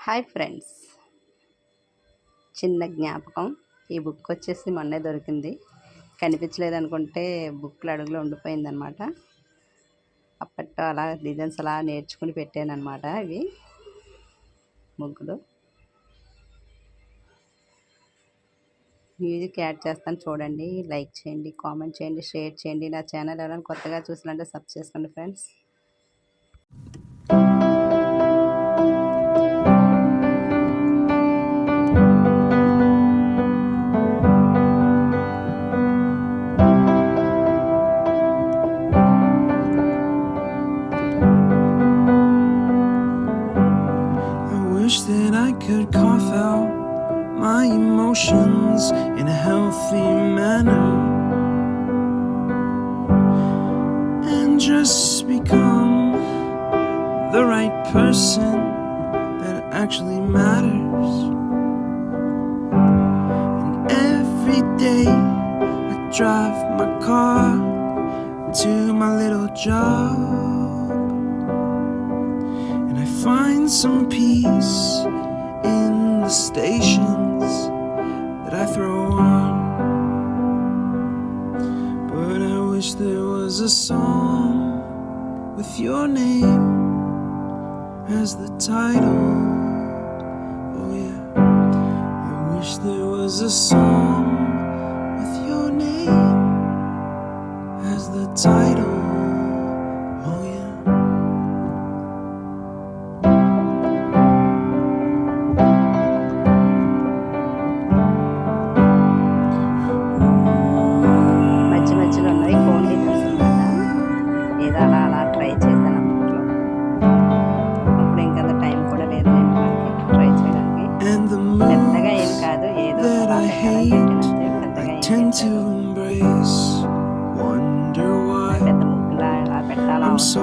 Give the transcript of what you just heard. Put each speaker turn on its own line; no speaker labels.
Hi friends, చిన్న జ్ఞాపకం. ఈ బుక్ వచ్చేసి మొన్నే దొరికింది. కనిపించలేదు అనుకుంటే బుక్లో అడుగులో ఉండిపోయిందనమాట. అప్పట్లో అలా డిజైన్స్ అలా నేర్చుకుని పెట్టాను అనమాట. ఇవి ముగ్గులు. మ్యూజిక్ యాడ్ చేస్తాను చూడండి. లైక్ చేయండి, కామెంట్ చేయండి, షేర్ చేయండి. నా ఛానల్ ఎవరైనా కొత్తగా చూసినంటే సబ్స్క్రైబ్ చేసుకోండి friends.
Wish that I could cough out my emotions in a healthy manner and just become the right person that actually matters. And every day I drive my car to my little job, find some peace in the stations that I throw on. But I wish there was a song with your name as the title. Oh yeah, I wish there was a song with your name as the title. Oh yeah. Tend to embrace, wonder why I'm so